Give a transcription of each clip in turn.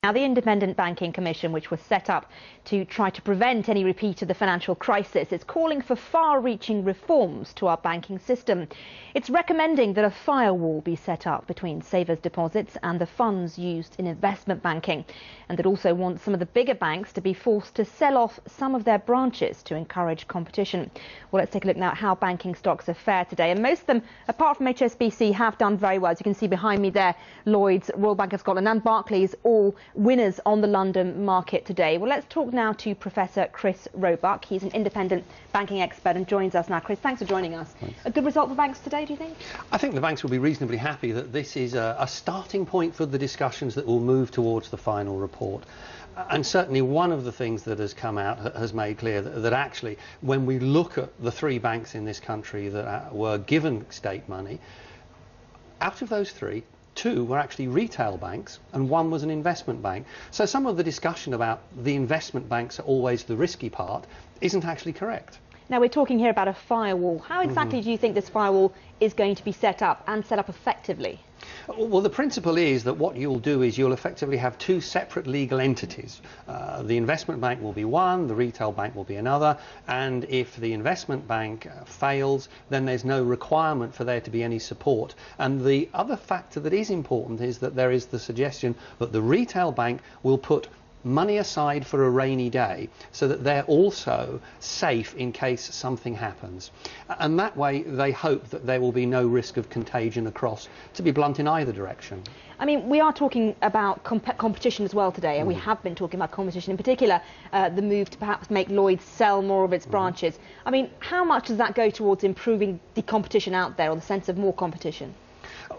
Now, the Independent Banking Commission, which was set up to try to prevent any repeat of the financial crisis, is calling for far-reaching reforms to our banking system. It's recommending that a firewall be set up between savers' deposits and the funds used in investment banking, and that also wants some of the bigger banks to be forced to sell off some of their branches to encourage competition. Well, let's take a look now at how banking stocks have fared today. And most of them, apart from HSBC, have done very well. As you can see behind me there, Lloyds, Royal Bank of Scotland and Barclays all winners on the London market today. Well, let's talk now to Professor Chris Roebuck. He's an independent banking expert and joins us now. Chris, thanks for joining us. Thanks. A good result for banks today, do you think? I think the banks will be reasonably happy that this is a starting point for the discussions that will move towards the final report. And certainly one of the things that has come out has made clear that actually when we look at the three banks in this country that were given state money, out of those three, two were actually retail banks and one was an investment bank. So some of the discussion about the investment banks are always the risky part isn't actually correct. Now, we're talking here about a firewall. How exactly do you think this firewall is going to be set up and set up effectively? Well, the principle is that what you'll do is you'll effectively have two separate legal entities. The investment bank will be one, the retail bank will be another, and if the investment bank fails, then there's no requirement for there to be any support. And the other factor that is important is that there is the suggestion that the retail bank will put money aside for a rainy day so that they're also safe in case something happens. And that way they hope that there will be no risk of contagion across, to be blunt, in either direction. I mean, we are talking about competition as well today, and we have been talking about competition, in particular the move to perhaps make Lloyds sell more of its branches. I mean, how much does that go towards improving the competition out there, or the sense of more competition?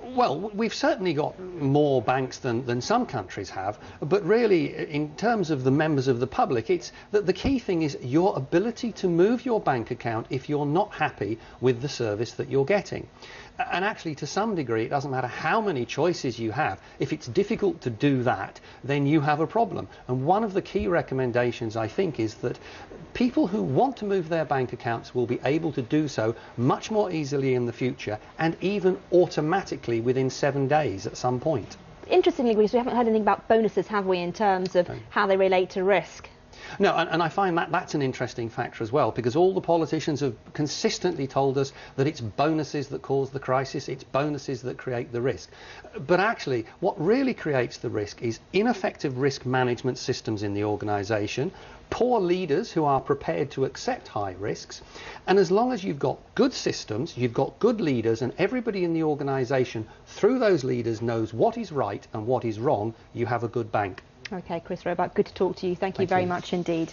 Well, we've certainly got more banks than some countries have, but really in terms of the members of the public, it's that the key thing is your ability to move your bank account if you're not happy with the service that you're getting. And actually, to some degree, it doesn't matter how many choices you have. If it's difficult to do that, then you have a problem. And one of the key recommendations, I think, is that people who want to move their bank accounts will be able to do so much more easily in the future, and even automatically within 7 days at some point. Interestingly, we haven't heard anything about bonuses, have we, in terms of how they relate to risk? No, and I find that that's an interesting factor as well, because all the politicians have consistently told us that it's bonuses that cause the crisis, it's bonuses that create the risk. But actually, what really creates the risk is ineffective risk management systems in the organisation, poor leaders who are prepared to accept high risks, and as long as you've got good systems, you've got good leaders, and everybody in the organisation through those leaders knows what is right and what is wrong, you have a good bank. OK, Chris Roebuck, good to talk to you. Thank you very much indeed.